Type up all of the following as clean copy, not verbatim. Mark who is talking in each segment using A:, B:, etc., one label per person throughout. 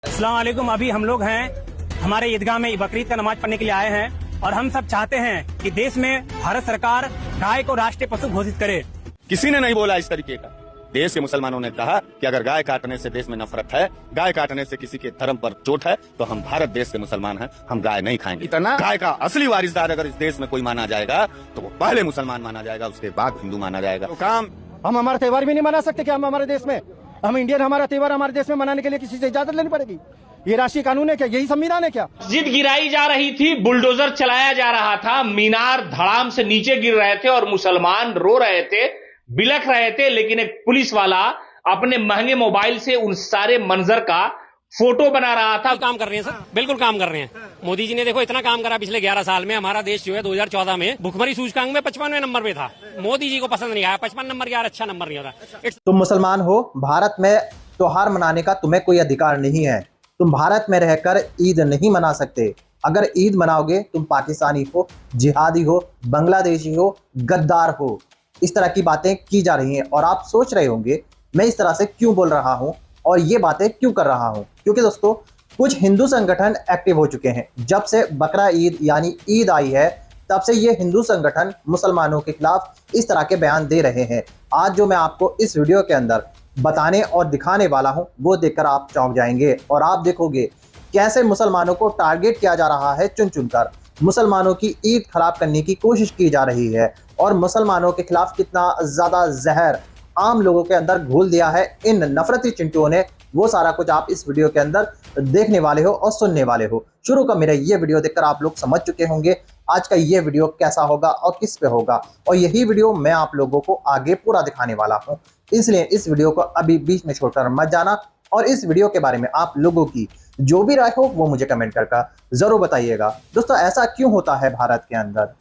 A: अस्सलाम वालेकुम। अभी हम लोग हैं हमारे ईदगाह में बकरीद का नमाज पढ़ने के लिए आए हैं और हम सब चाहते हैं कि देश में भारत सरकार गाय को राष्ट्रीय पशु घोषित करे।
B: किसी ने नहीं बोला इस तरीके का। देश के मुसलमानों ने कहा कि अगर गाय काटने से देश में नफरत है, गाय काटने से किसी के धर्म पर चोट है, तो हम भारत देश के मुसलमान हैं, हम गाय नहीं खाएंगे। इतना गाय का असली वारिसदार अगर इस देश में कोई माना जाएगा तो वो पहले मुसलमान माना जाएगा, उसके बाद हिंदू माना जाएगा। तो काम
C: हम हमारा त्योहार भी नहीं मना सकते क्या? हम हमारे देश में, हम इंडियन, हमारा त्योहार हमारे देश में मनाने के लिए किसी से इजाजत लेनी पड़ेगी? ये राष्ट्रीय कानून है क्या? यही संविधान है क्या?
D: मस्जिद गिराई जा रही थी, बुलडोजर चलाया जा रहा था, मीनार धड़ाम से नीचे गिर रहे थे और मुसलमान रो रहे थे, बिलख रहे थे, लेकिन एक पुलिस वाला अपने महंगे मोबाइल से उन सारे मंजर का फोटो बना रहा था।
E: काम कर रहे हैं सर, बिल्कुल काम कर रहे हैं। मोदी जी ने देखो इतना काम करा पिछले 11 साल में। हमारा देश जो है 2014 में भुखमरी सूचकांक में 55वें नंबर पे था। मोदी जी को पसंद नहीं आया 55 नंबर, यार अच्छा नंबर नहीं होता।
F: तुम मुसलमान हो, भारत में त्योहार मनाने का तुम्हें कोई अधिकार नहीं है। तुम भारत में रहकर ईद नहीं मना सकते। अगर ईद मनाओगे तुम पाकिस्तानी हो, जिहादी हो, बांग्लादेशी हो, गद्दार हो। इस तरह की बातें की जा रही हैं और आप सोच रहे होंगे मैं इस तरह से क्यों बोल रहा हूं और ये बातें क्यों कर रहा हूं। क्योंकि दोस्तों कुछ हिंदू संगठन एक्टिव हो चुके हैं। जब से बकरा ईद यानी ईद आई है तब से ये हिंदू संगठन मुसलमानों के खिलाफ इस तरह के बयान दे रहे हैं। आज जो मैं आपको इस वीडियो के अंदर बताने और दिखाने वाला हूं वो देखकर आप चौंक जाएंगे और आप देखोगे कैसे मुसलमानों को टारगेट किया जा रहा है। चुन चुनकर मुसलमानों की ईद खराब करने की कोशिश की जा रही है और मुसलमानों के खिलाफ कितना ज्यादा जहर आम लोगों के अंदर घोल दिया है इन नफरती चिंटुओं ने, वो सारा कुछ आप इस वीडियो के अंदर देखने वाले हो और सुनने वाले हो। शुरू का मेरा ये वीडियो देखकर आप लोग समझ चुके होंगे आज का ये वीडियो कैसा होगा और किस पे होगा, और यही वीडियो मैं आप लोगों को आगे पूरा दिखाने वाला हूं। इसलिए इस वीडियो को अभी बीच में छोड़कर मत जाना और इस वीडियो के बारे में आप लोगों की जो भी राय हो वो मुझे कमेंट करके जरूर बताइएगा। दोस्तों ऐसा क्यों होता है भारत के अंदर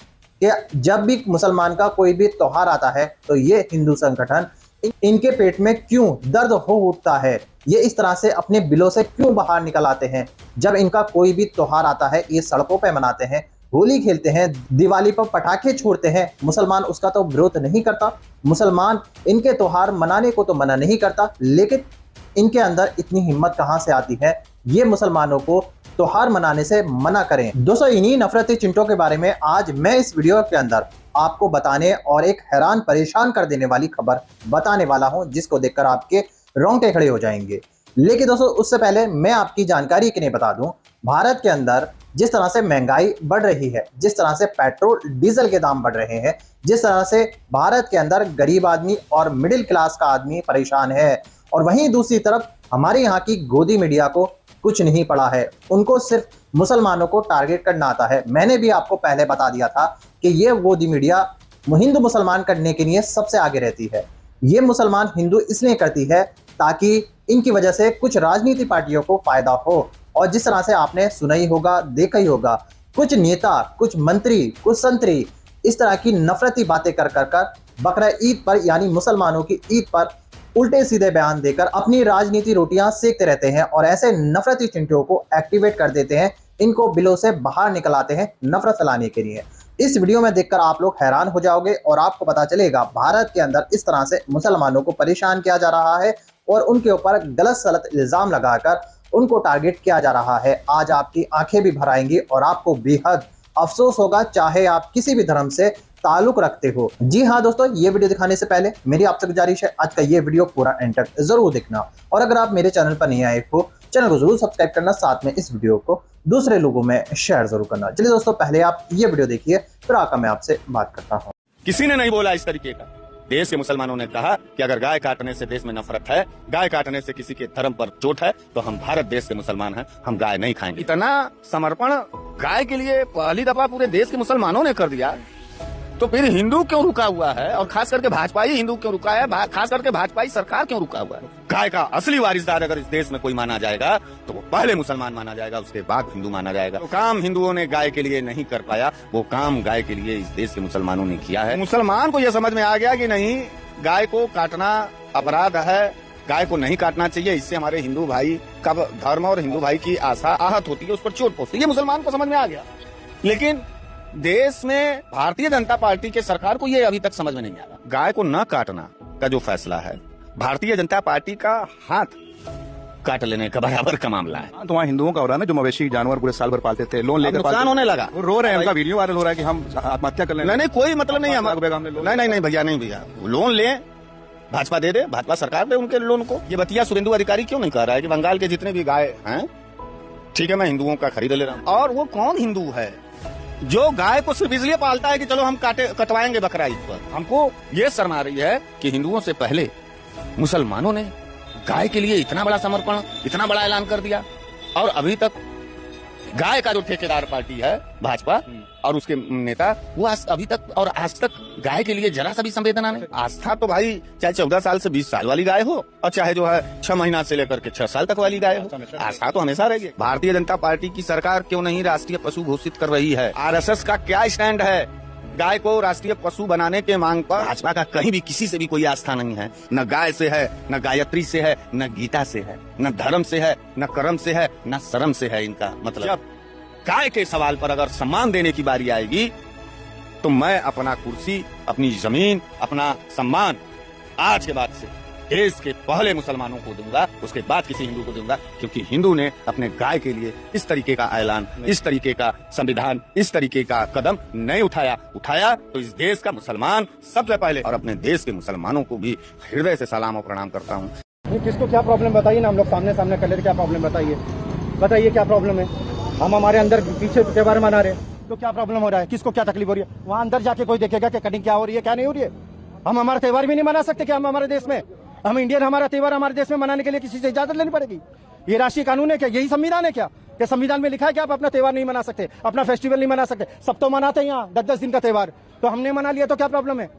F: कि जब भी मुसलमान का कोई भी त्योहार आता है तो ये हिंदू संगठन इनके पेट में क्यों दर्द हो उठता है, ये इस तरह से अपने बिलों से क्यों बाहर निकल आते हैं। जब इनका कोई भी त्योहार आता है ये सड़कों पे मनाते हैं, होली खेलते हैं, दिवाली पर पटाखे छोड़ते हैं। मुसलमान उसका तो विरोध नहीं करता, मुसलमान इनके त्योहार मनाने को तो मना नहीं करता, लेकिन इनके अंदर इतनी हिम्मत कहां से आती है ये मुसलमानों को त्योहार मनाने से मना करें। दोस्तों इन्हीं नफरती चिंटों के बारे में आज मैं इस वीडियो के अंदर आपको बताने और एक हैरान परेशान कर देने वाली खबर बताने वाला हूं जिसको देखकर आपके रोंगटे खड़े हो जाएंगे। लेकिन दोस्तों उससे पहले मैं आपकी जानकारी के लिए बता दूं, भारत के अंदर जिस तरह से महंगाई बढ़ रही है, जिस तरह से पेट्रोल डीजल के दाम बढ़ रहे हैं, जिस तरह से भारत के अंदर गरीब आदमी और मिडिल क्लास का आदमी परेशान है, और वहीं दूसरी तरफ हमारे यहाँ की गोदी मीडिया को कुछ नहीं पड़ा है, उनको सिर्फ मुसलमानों को टारगेट करना आता है। मैंने भी आपको पहले बता दिया था कि ये गोदी मीडिया हिंदू मुसलमान करने के लिए सबसे आगे रहती है। ये मुसलमान हिंदू इसलिए करती है ताकि इनकी वजह से कुछ राजनीति पार्टियों को फायदा हो। और जिस तरह से आपने सुना ही होगा, देखा ही होगा, कुछ नेता, कुछ मंत्री, कुछ संतरी इस तरह की नफरती बातें कर कर बकरा ईद पर यानी मुसलमानों की ईद पर उल्टे सीधे बयान देकर अपनी राजनीति रोटियां सेकते रहते हैं और ऐसे नफरती चिंटुओं को एक्टिवेट कर देते हैं, इनको बिलों से बाहर निकल आते हैं नफरत फैलाने के लिए। इस वीडियो में देखकर आप लोग हैरान हो जाओगे और आपको पता चलेगा भारत के अंदर इस तरह से मुसलमानों को परेशान किया जा रहा है और उनके ऊपर गलत सलत इल्जाम लगाकर उनको टारगेट किया जा रहा है। आज आपकी आंखें भी भर आएंगी और आपको बेहद अफसोस होगा, चाहे आप किसी भी धर्म से ताल्लुक रखते हो। जी हाँ दोस्तों, ये वीडियो दिखाने से पहले मेरी आपसे गुजारिश है आज का ये वीडियो पूरा एंड तक जरूर देखना, और अगर आप मेरे चैनल पर नहीं आए हो चैनल को जरूर सब्सक्राइब करना, साथ में इस वीडियो को दूसरे लोगों में शेयर जरूर करना। चलिए दोस्तों पहले आप ये वीडियो देखिए फिर आकर मैं आपसे बात करता हूँ।
B: किसी ने नहीं बोला इस तरीके का। देश के मुसलमानों ने कहा कि अगर गाय काटने से देश में नफरत है, गाय काटने से किसी के धर्म पर चोट है, तो हम भारत देश के मुसलमान हैं, हम गाय नहीं खाएंगे। इतना समर्पण गाय के लिए पहली दफा पूरे देश के मुसलमानों ने कर दिया, तो फिर हिंदू क्यों रुका हुआ है? और खास करके भाजपाई हिंदू क्यों रुका है? खास करके भाजपाई सरकार क्यों रुका हुआ है? गाय का असली वारिसदार अगर इस देश में कोई माना जाएगा तो वो पहले मुसलमान माना जाएगा, उसके बाद हिंदू माना जाएगा। तो काम हिंदुओं ने गाय के लिए नहीं कर पाया, वो काम गाय के लिए इस देश के मुसलमानों ने किया है। मुसलमान को यह समझ में आ गया कि नहीं, गाय को काटना अपराध है, गाय को नहीं काटना चाहिए, इससे हमारे हिंदू भाई का धर्म और हिंदू भाई की आशा आहत होती है, उस पर चोट पहुंचती है। ये मुसलमान को समझ में आ गया, लेकिन देश में भारतीय जनता पार्टी के सरकार को ये अभी तक समझ में नहीं आया। गाय को न काटना का जो फैसला है, भारतीय जनता पार्टी का हाथ काट लेने का बराबर का मामला है।
G: तो वहाँ हिंदुओं का हो रहा है ना, जो मवेशी जानवर पूरे साल भर पालते थे, लोन लेकर
B: नुकसान होने लगा,
G: वो रो रहे हैं, उनका वीडियो वायरल हो रहा है कि हम आत्महत्या कर लेंगे।
B: नहीं कोई मतलब नहीं है, नहीं भैया, नहीं भैया, लोन ले, भाजपा दे दे, भाजपा सरकार दे उनके लोन को। ये बतिया शुभेंदु अधिकारी क्यों नहीं कह रहा है कि बंगाल के जितने भी गाय हैं, ठीक है, मैं हिंदुओं का खरीद ले रहा हूँ। और वो कौन हिंदू है जो गाय को सिर्फ इसलिए पालता है कि चलो हम कटवाएंगे बकरा ईद पर। हमको ये शर्म आ रही है कि हिंदुओं से पहले मुसलमानों ने गाय के लिए इतना बड़ा समर्पण, इतना बड़ा ऐलान कर दिया, और अभी तक गाय का जो ठेकेदार पार्टी है भाजपा और उसके नेता, वो अभी तक और आज तक गाय के लिए जरा सा भी संवेदना नहीं। आस्था तो भाई चाहे 14 साल से 20 साल वाली गाय हो और चाहे जो है 6 महीना से लेकर के 6 साल तक वाली गाय हो, आस्था तो हमेशा रहेगी। भारतीय जनता पार्टी की सरकार क्यों नहीं राष्ट्रीय पशु घोषित कर रही है? आरएसएस का क्या स्टैंड है गाय को राष्ट्रीय पशु बनाने के मांग पर? भाजपा का कहीं भी किसी से भी कोई आस्था नहीं है, न गाय से है, न गायत्री से है, न गीता से है, न धर्म से है, न कर्म से है, न शर्म से है। इनका मतलब गाय के सवाल पर अगर सम्मान देने की बारी आएगी तो मैं अपना कुर्सी, अपनी जमीन, अपना सम्मान आज के बाद से देश के पहले मुसलमानों को दूंगा, उसके बाद किसी हिंदू को दूंगा, क्योंकि हिंदू ने अपने गाय के लिए इस तरीके का ऐलान, इस तरीके का संविधान, इस तरीके का कदम नहीं उठाया तो इस देश का मुसलमान सबसे पहले, और अपने देश के मुसलमानों को भी हृदय से सलाम और प्रणाम करता हूँ।
C: किसको क्या प्रॉब्लम बताइए ना, हम लोग सामने सामने कर लेते, क्या प्रॉब्लम बताइए क्या प्रॉब्लम है? हम हमारे अंदर पीछे त्योहार मना रहे तो क्या प्रॉब्लम हो रहा है? किसको क्या तकलीफ हो रही है? वहाँ अंदर जाके कोई देखेगा कि कटिंग क्या हो रही है, क्या नहीं हो रही है? हम हमारा त्योहार भी नहीं मना सकते क्या? हम हमारे देश में, हम इंडियन, हमारा त्योहार हमारे देश में मनाने के लिए किसी से इजाजत लेनी पड़ेगी? ये राष्ट्रीय कानून है क्या? यही संविधान है क्या? संविधान में लिखा है कि आप अपना त्योहार नहीं मना सकते, अपना फेस्टिवल नहीं मना सकते? सब तो मनाते हैं यहाँ 10-10 दिन का त्योहार, तो हमने मना लिया तो क्या प्रॉब्लम है?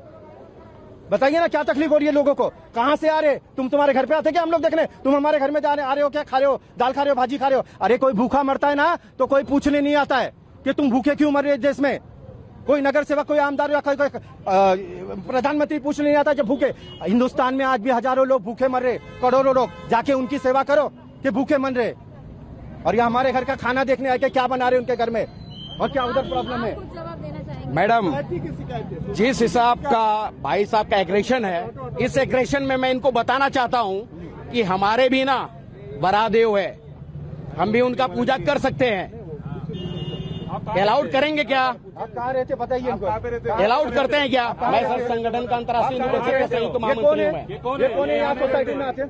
C: बताइए ना, क्या तकलीफ हो रही है लोगों को? कहाँ से आ रहे? तुम्हारे घर पे आते क्या हम लोग देखने? तुम हमारे घर में आ रहे हो क्या? खा रहे हो दाल, खा रहे हो भाजी, खा रहे हो? अरे कोई भूखा मरता है ना तो कोई पूछने नहीं आता है कि तुम भूखे क्यों मर रहे हो देश में। कोई नगर सेवक, कोई आमदार या कोई प्रधानमंत्री पूछने नहीं आता जब भूखे। हिंदुस्तान में आज भी हजारों लोग भूखे मर रहे, करोड़ों लोग, जाके उनकी सेवा करो कि भूखे मर रहे। और ये हमारे घर का खाना देखने आए कि क्या बना रहे उनके घर में, और क्या उधर प्रॉब्लम है?
H: मैडम, जिस हिसाब का भाई साहब का एग्रेशन है, इस एग्रेशन में मैं इनको बताना चाहता हूं कि हमारे भी ना बरादेव है, हम भी उनका पूजा कर सकते हैं। अलाउड करेंगे क्या?
C: आप कहाँ रहते बताइए इनको।
H: अलाउड करते हैं क्या? मैं सर संगठन का अंतर्राष्ट्रीय संयुक्त महामंत्री हूँ।
C: ये कौन है यहाँ सोसाइटी में आते?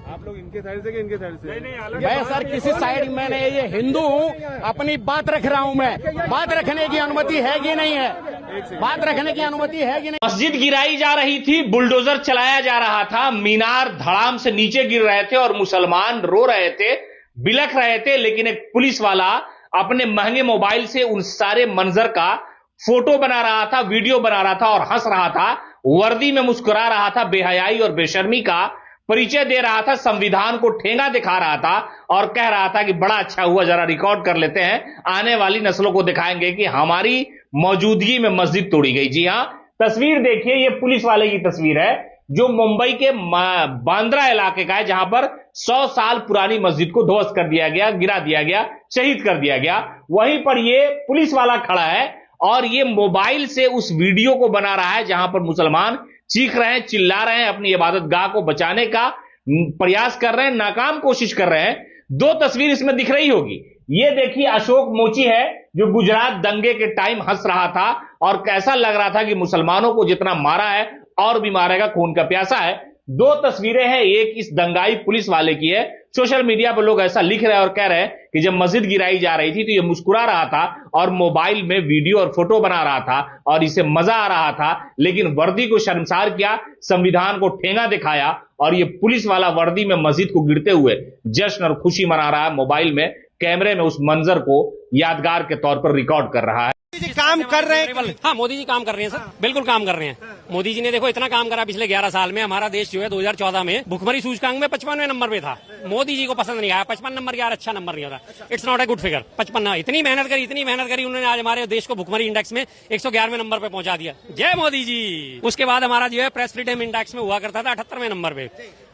G: आप लोग इनके साइड से कि इनके साइड से?
H: मैं सर किसी साइड में नहीं, ये हिंदू हूँ, अपनी बात रख रहा हूँ। मैं बात रखने की अनुमति है कि नहीं है? बात रखने की अनुमति है कि नहीं?
D: मस्जिद गिराई जा रही थी, बुलडोजर चलाया जा रहा था, मीनार धड़ाम से नीचे गिर रहे थे और मुसलमान रो रहे थे, बिलख रहे थे, लेकिन एक पुलिस वाला अपने महंगे मोबाइल से उन सारे मंजर का फोटो बना रहा था, वीडियो बना रहा था और हंस रहा था, वर्दी में मुस्कुरा रहा था, बेहयाई और बेशर्मी का परिचय दे रहा था, संविधान को ठेंगा दिखा रहा था और कह रहा था कि बड़ा अच्छा हुआ, जरा रिकॉर्ड कर लेते हैं, आने वाली नस्लों को दिखाएंगे कि हमारी मौजूदगी में मस्जिद तोड़ी गई। जी हां, तस्वीर देखिए, ये पुलिस वाले की तस्वीर है जो मुंबई के बांद्रा इलाके का है, जहां पर 100 साल पुरानी मस्जिद को ध्वस्त कर दिया गया, गिरा दिया गया, शहीद कर दिया गया। वहीं पर ये पुलिस वाला खड़ा है और ये मोबाइल से उस वीडियो को बना रहा है जहां पर मुसलमान चीख रहे हैं, चिल्ला रहे हैं, अपनी इबादत गाह को बचाने का प्रयास कर रहे हैं, नाकाम कोशिश कर रहे हैं। 2 तस्वीर इसमें दिख रही होगी। ये देखिए, अशोक मोची है जो गुजरात दंगे के टाइम हंस रहा था और कैसा लग रहा था कि मुसलमानों को जितना मारा है और भी मारेगा, खून का प्यासा है। 2 तस्वीरें हैं, एक इस दंगाई पुलिस वाले की है। सोशल मीडिया पर लोग ऐसा लिख रहे हैं और कह रहे हैं कि जब मस्जिद गिराई जा रही थी तो ये मुस्कुरा रहा था और मोबाइल में वीडियो और फोटो बना रहा था और इसे मजा आ रहा था, लेकिन वर्दी को शर्मसार किया, संविधान को ठेंगा दिखाया और ये पुलिस वाला वर्दी में मस्जिद को गिरते हुए जश्न और खुशी मना रहा है, मोबाइल में कैमरे में उस मंजर को यादगार के तौर पर रिकॉर्ड कर रहा है।
E: काम कर रहे हैं। हाँ, मोदी जी काम कर रहे हैं सर, बिल्कुल काम कर रहे हैं। मोदी जी ने देखो इतना काम करा पिछले 11 साल में। हमारा देश जो है 2014 में भुखमरी सूचकांक में 55वें नंबर पे था। मोदी जी को पसंद नहीं आया, 55 नंबर यार अच्छा नंबर नहीं होता, it's not a good figure. 55, इतनी मेहनत करी उन्होंने, आज हमारे देश को भुखमरी इंडेक्स में 111वें नंबर पे पहुंचा दिया। जय मोदी जी। उसके बाद हमारा जो है प्रेस फ्रीडम इंडेक्स में हुआ करता था 78वें नंबर पे।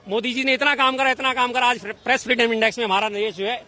E: मोदी जी ने इतना काम करा, आज प्रेस फ्रीडम इंडेक्स में हमारा देश जो है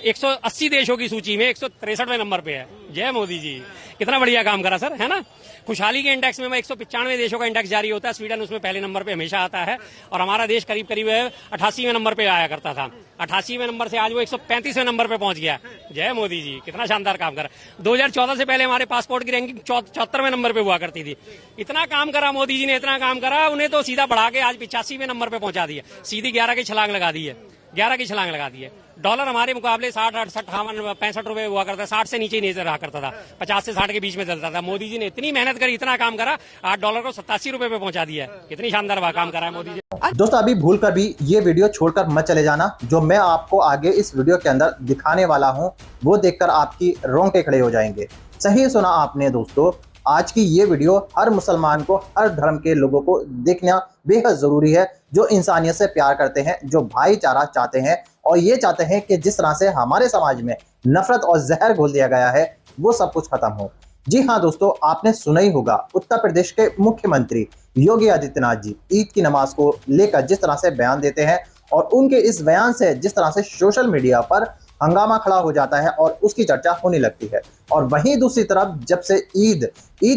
E: 180 देशों की सूची में 163वें नंबर पे है। जय मोदी जी। कितना बढ़िया काम करा सर, है ना। खुशहाली के इंडेक्स में 195 देशों का इंडेक्स जारी होता है, स्वीडन उसमें पहले नंबर पे हमेशा आता है और हमारा देश करीब करीब 88वें नंबर पे आया करता था। 88वें नंबर से आज वो 135वें नंबर पे पहुंच गया। जय मोदी जी, कितना शानदार काम करा। 2014 से पहले हमारे पासपोर्ट की रैंकिंग 74वें नंबर पे हुआ करती थी। इतना काम करा मोदी जी ने, इतना काम करा, उन्हें तो सीधा बढ़ा के आज 85वें नंबर पे पहुंचा दिया। सीधी 11 की छलांग लगा दी है, 11 की छलांग लगा दी है। डॉलर हमारे मुकाबले 60, 68, 65 रुपए हुआ करता था, 60 से नीचे नहीं रहा करता था, 50 से 60 के बीच में चलता था। मोदी जी ने इतनी मेहनत करी, इतना काम करा, आज डॉलर को 87 रुपए पे पहुंचा दिया है। कितनी शानदार काम करा है मोदी जी।
F: दोस्तों अभी भूल कर भी ये वीडियो छोड़कर मत चले जाना। जो मैं आपको आगे इस वीडियो के अंदर दिखाने वाला हूं वो देखकर आपकी रोंगटे खड़े हो जाएंगे। सही सुना आपने दोस्तों, आज की ये वीडियो हर मुसलमान को, हर धर्म के लोगों को देखना बेहद जरूरी है, जो इंसानियत से प्यार करते हैं, जो भाईचारा चाहते हैं और ये चाहते हैं कि जिस तरह से हमारे समाज में नफरत और जहर घोल दिया गया है वो सब कुछ खत्म हो। जी हाँ दोस्तों, आपने सुना ही होगा, उत्तर प्रदेश के मुख्यमंत्री योगी आदित्यनाथ जी ईद की नमाज को लेकर जिस तरह से बयान देते हैं और उनके इस बयान से जिस तरह से सोशल मीडिया पर हंगामा खड़ा हो जाता है और उसकी चर्चा होने लगती है। और वहीं दूसरी तरफ जब से ईद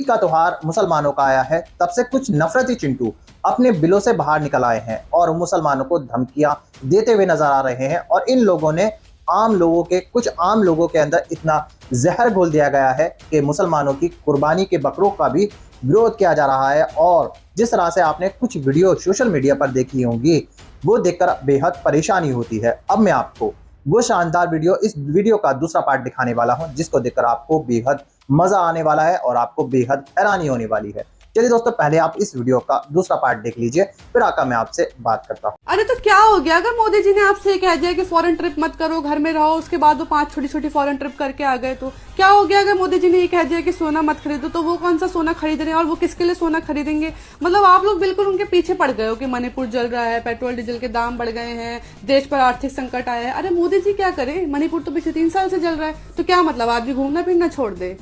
F: का त्योहार मुसलमानों का आया है तब से कुछ नफरती चिंटू अपने बिलों से बाहर निकल आए हैं और मुसलमानों को धमकियां देते हुए नजर आ रहे हैं। और इन लोगों ने कुछ आम लोगों के अंदर इतना जहर घोल दिया गया है कि मुसलमानों की कुर्बानी के बकरों का भी विरोध किया जा रहा है। और जिस तरह से आपने कुछ वीडियो सोशल मीडिया पर देखी होंगी वो देखकर बेहद परेशानी होती है। अब मैं आपको वो शानदार वीडियो, इस वीडियो का दूसरा पार्ट दिखाने वाला हूं जिसको देखकर आपको बेहद मजा आने वाला है और आपको बेहद हैरानी होने वाली है। चलिए दोस्तों, पहले आप इस वीडियो का दूसरा पार्ट देख लीजिए, फिर आकर मैं आपसे बात करता हूँ।
I: अरे तो क्या हो गया अगर मोदी जी ने आपसे कह दिया कि फॉरेन ट्रिप मत करो, घर में रहो, उसके बाद वो 5 छोटी-छोटी फॉरेन ट्रिप करके आ गए, तो क्या हो गया अगर मोदी जी ने ये कह दिया कि सोना मत खरीदो, तो वो कौन सा सोना खरीद रहे हैं और वो किसके लिए सोना खरीदेंगे? मतलब आप लोग बिल्कुल उनके पीछे पड़ गए हो कि मणिपुर जल रहा है, पेट्रोल डीजल के दाम बढ़ गए हैं, देश पर आर्थिक संकट आया है। अरे मोदी जी क्या करे, मणिपुर तो पिछले 3 साल से जल रहा है, तो क्या मतलब आदमी घूमना फिरना छोड़ दे?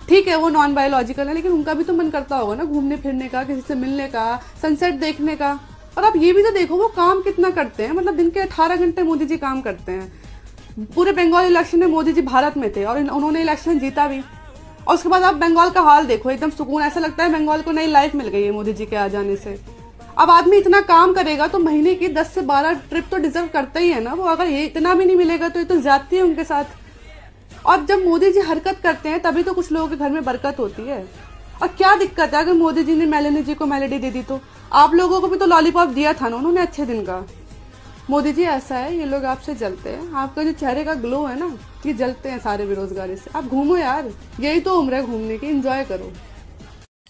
I: ठीक है वो नॉन बायोलॉजिकल है, लेकिन उनका भी तो मन करता होगा ना घूमने फिरने का, किसी से मिलने का, सनसेट देखने का। और आप ये भी तो देखो वो काम कितना करते हैं, मतलब दिन के 18 घंटे मोदी जी काम करते हैं। पूरे बंगाल इलेक्शन में मोदी जी भारत में थे और उन्होंने इलेक्शन जीता भी। और उसके बाद आप बंगाल का हाल देखो, एकदम सुकून, ऐसा लगता है बंगाल को नई लाइफ मिल गई है मोदी जी के आ जाने से। अब आदमी इतना काम करेगा तो महीने की 10 से 12 ट्रिप तो डिजर्व करता ही है ना वो। अगर ये इतना भी नहीं मिलेगा तो ये तो ज्यादती है उनके साथ। और जब मोदी जी हरकत करते हैं तभी तो कुछ लोगों के घर में बरकत होती है। और क्या दिक्कत है अगर मोदी जी ने मेलेनी जी को मेलेडी दे दी, तो आप लोगों को भी तो लॉलीपॉप दिया था ना उन्होंने अच्छे दिन का। मोदी जी ऐसा है, ये लोग आपसे जलते हैं, आपका जो चेहरे का ग्लो है ना, ये जलते हैं सारे बेरोजगारी से। आप घूमो यार, यही तो उम्र है घूमने की, एंजॉय करो।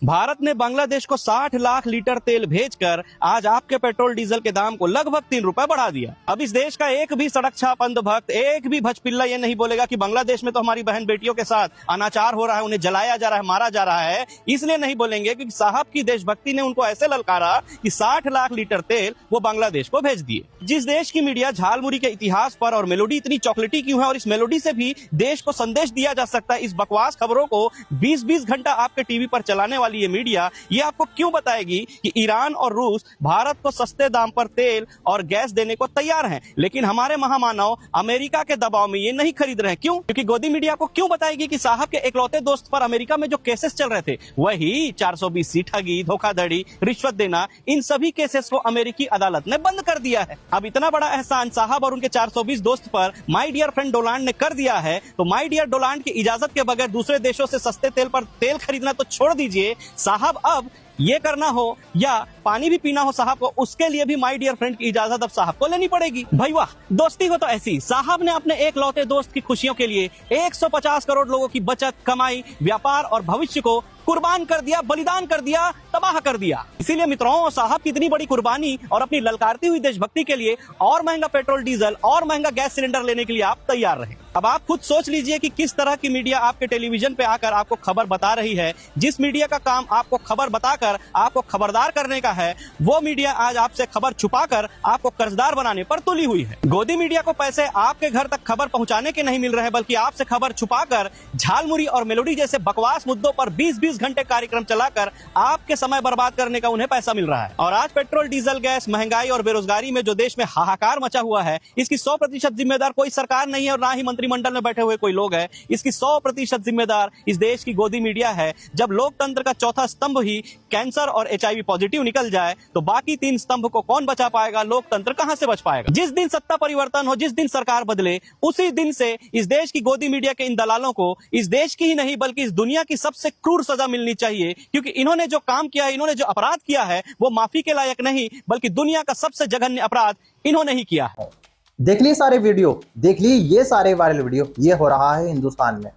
J: भारत ने बांग्लादेश को 60 लाख लीटर तेल भेजकर आज आपके पेट्रोल डीजल के दाम को लगभग 3 रुपए बढ़ा दिया। अब इस देश का एक भी सड़क छाप अंधभक्त, एक भी भचपिल्ला ये नहीं बोलेगा कि बांग्लादेश में तो हमारी बहन बेटियों के साथ अनाचार हो रहा है, उन्हें जलाया जा रहा है, मारा जा रहा है। इसलिए नहीं बोलेंगे क्योंकि साहब की देशभक्ति ने उनको ऐसे ललकारा कि 60 लाख लीटर तेल वो बांग्लादेश को भेज दिए। जिस देश की मीडिया झालमुरी के इतिहास पर और मेलोडी इतनी चॉकलेटी क्यों है और इस मेलोडी से भी देश को संदेश दिया जा सकता है, इस बकवास खबरों को 20-20 घंटा आपके टीवी पर चलाने वाली ये मीडिया ये आपको क्यों बताएगी कि ईरान और रूस भारत को सस्ते दाम पर तेल और गैस देने को तैयार हैं, लेकिन हमारे महामानव अमेरिका के दबाव में ये नहीं खरीद रहे हैं? क्यों? क्योंकि गोदी मीडिया को क्यों बताएगी कि साहब के इकलौते दोस्त पर अमेरिका में जो केसेस चल रहे थे वही 420 ठगी, धोखाधड़ी, रिश्वत देना, इन सभी केसेस को अमेरिकी अदालत ने बंद कर दिया है। अब इतना बड़ा एहसान साहब और उनके 420 दोस्त पर माय डियर फ्रेंड डोनाल्ड ने कर दिया है, तो माय डियर डोनाल्ड की इजाजत के बगैर दूसरे देशों से सस्ते तेल पर तेल खरीदना तो छोड़ दीजिए साहब, अब ये करना हो या पानी भी पीना हो साहब को, उसके लिए भी माय डियर फ्रेंड की इजाजत अब साहब को लेनी पड़ेगी। भाई वाह, दोस्ती हो तो ऐसी। साहब ने अपने एक लौते दोस्त की खुशियों के लिए 150 करोड़ लोगों की बचत, कमाई, व्यापार और भविष्य को कुर्बान कर दिया, बलिदान कर दिया, तबाह कर दिया। इसीलिए मित्रों, साहब की इतनी बड़ी कुर्बानी और अपनी ललकारती हुई देशभक्ति के लिए और महंगा पेट्रोल डीजल और महंगा गैस सिलेंडर लेने के लिए आप तैयार रहें। अब आप खुद सोच लीजिए कि किस तरह की मीडिया आपके टेलीविजन पे आकर आपको खबर बता रही है। जिस मीडिया का काम आपको खबर बताकर आपको खबरदार करने का है, वो मीडिया आज आपसे खबर छुपाकर आपको कर्जदार बनाने पर तुली हुई है। गोदी मीडिया को पैसे आपके घर तक खबर पहुंचाने के नहीं मिल रहे, बल्कि आपसे खबर छुपाकर झालमुरी और मेलोडी जैसे बकवास मुद्दों पर 20-20 24 घंटे कार्यक्रम चलाकर आपके समय बर्बाद करने का उन्हें पैसा मिल रहा है। और आज पेट्रोल, डीजल, गैस, महंगाई और बेरोजगारी में जो देश में हाहाकार मचा हुआ है, इसकी 100% जिम्मेदार कोई सरकार नहीं है और ना ही मंत्रिमंडल में बैठे हुए कोई लोग हैं। इसकी 100% जिम्मेदार इस देश की गोदी मीडिया है। जब लोकतंत्र का चौथा स्तंभ ही कैंसर और HIV पॉजिटिव निकल जाए तो बाकी 3 स्तंभ को कौन बचा पाएगा? लोकतंत्र कहां से बच पाएगा? जिस दिन सत्ता परिवर्तन हो, जिस दिन सरकार बदले, उसी दिन से इस देश की गोदी मीडिया के इन दलालों को इस देश की ही नहीं बल्कि इस दुनिया की सबसे क्रूर सजा मिलनी चाहिए, क्योंकि इन्होंने जो काम किया है, इन्होंने जो अपराध किया है, वो माफी के लायक नहीं बल्कि दुनिया का सबसे जघन्य अपराध इन्होंने ही किया है।
F: देख लिए सारे वीडियो, देख लिए ये सारे वायरल वीडियो। ये हो रहा है हिंदुस्तान में,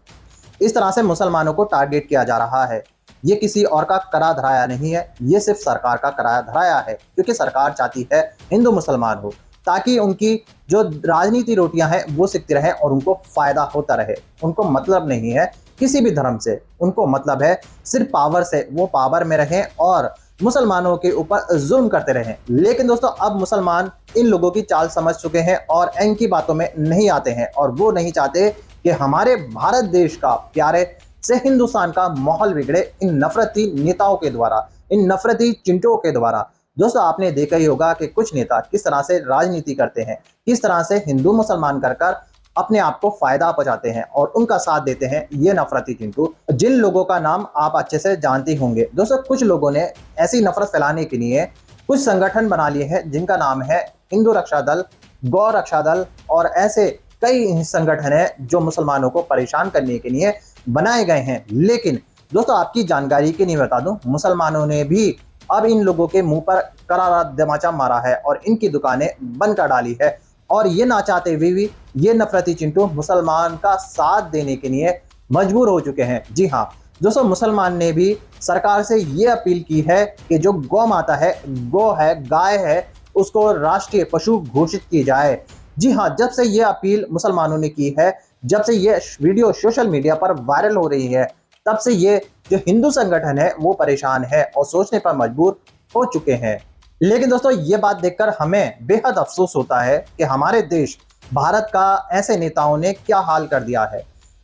F: इस तरह से मुसलमानों को टारगेट किया जा रहा है। ये किसी और का करा धराया नहीं है, ये सिर्फ सरकार का करा धराया है, क्योंकि सरकार चाहती है हिंदू मुसलमान हो, ताकि उनकी जो राजनीति रोटियां हैं वो सिकती रहे और उनको फायदा होता रहे। उनको मतलब नहीं है किसी भी धर्म से, उनको मतलब है सिर्फ पावर से, वो पावर में रहें और मुसलमानों के ऊपर जुल्म करते रहें। लेकिन दोस्तों, अब मुसलमान इन लोगों की चाल समझ चुके हैं और इनकी बातों में नहीं आते हैं, और वो नहीं चाहते कि हमारे भारत देश का, प्यारे से हिंदुस्तान का माहौल बिगड़े इन नफरती नेताओं के द्वारा, इन नफरती चिंटों के द्वारा। दोस्तों, आपने देखा ही होगा कि कुछ नेता किस तरह से राजनीति करते हैं, किस तरह से हिंदू मुसलमान कर अपने आप को फायदा पहुंचाते हैं और उनका साथ देते हैं ये नफरती चिंटू, जिन लोगों का नाम आप अच्छे से जानते होंगे। दोस्तों, कुछ लोगों ने ऐसी नफरत फैलाने के लिए कुछ संगठन बना लिए हैं जिनका नाम है हिंदू रक्षा दल, गौ रक्षा दल, और ऐसे कई संगठन हैं जो मुसलमानों को परेशान करने के लिए बनाए गए हैं। लेकिन दोस्तों, आपकी जानकारी के लिए बता दूं, मुसलमानों ने भी अब इन लोगों के मुंह पर करारा दमाचा मारा है और इनकी दुकानें बंद कर डाली है, और ये ना चाहते हुए भी ये नफरती चिंटू मुसलमान का साथ देने के लिए मजबूर हो चुके हैं। जी हाँ दोस्तों, मुसलमान ने भी सरकार से ये अपील की है कि जो गौ माता है, गौ है, गाय है, उसको राष्ट्रीय पशु घोषित की जाए। जी हाँ, जब से ये अपील मुसलमानों ने की है, जब से ये वीडियो सोशल मीडिया पर वायरल हो रही है, तब से ये जो हिंदू संगठन है वो परेशान है और सोचने पर मजबूर हो चुके हैं। लेकिन दोस्तों, ये बात देखकर हमें बेहद अफसोस होता है कि हमारे देश भारत का ऐसे नेताओं ने क्या हाल कर दिया है।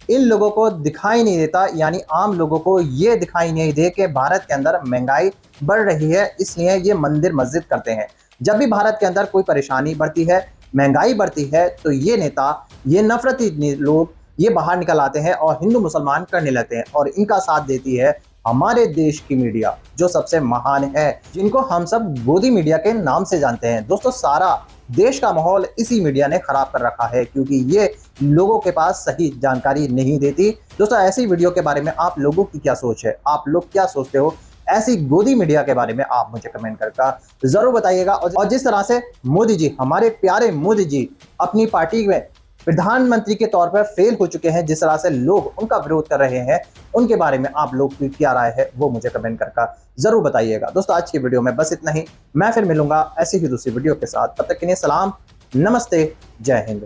F: इन लोगों को दिखाई नहीं देता, यानी आम लोगों को ये दिखाई नहीं दे कि भारत के अंदर महंगाई बढ़ रही है, इसलिए ये मंदिर मस्जिद करते हैं। जब भी भारत के अंदर कोई परेशानी बढ़ती है, महंगाई बढ़ती है, तो ये नेता, ये नफरती लोग ये बाहर निकल आते हैं और हिंदू मुसलमान करने लगते हैं, और इनका साथ देती है हमारे देश की मीडिया, जो सबसे महान है, जिनको हम सब गोदी मीडिया के नाम से जानते हैं। दोस्तों, सारा देश का माहौल इसी मीडिया ने खराब कर रखा है, क्योंकि ये लोगों के पास सही जानकारी नहीं देती। दोस्तों, ऐसी वीडियो के बारे में आप लोगों की क्या सोच है? आप लोग क्या सोचते हो ऐसी गोदी मीडिया के बारे में? आप मुझे कमेंट करके जरूर बताइएगा। और जिस तरह से मोदी जी, हमारे प्यारे मोदी जी, अपनी पार्टी में प्रधानमंत्री के तौर पर फेल हो चुके हैं, जिस तरह से लोग उनका विरोध कर रहे हैं, उनके बारे में आप लोग की क्या राय है वो मुझे कमेंट करके जरूर बताइएगा। दोस्तों, आज की वीडियो में बस इतना ही। मैं फिर मिलूंगा ऐसी ही दूसरी वीडियो के साथ। तब तक के लिए सलाम, नमस्ते, जय हिंद।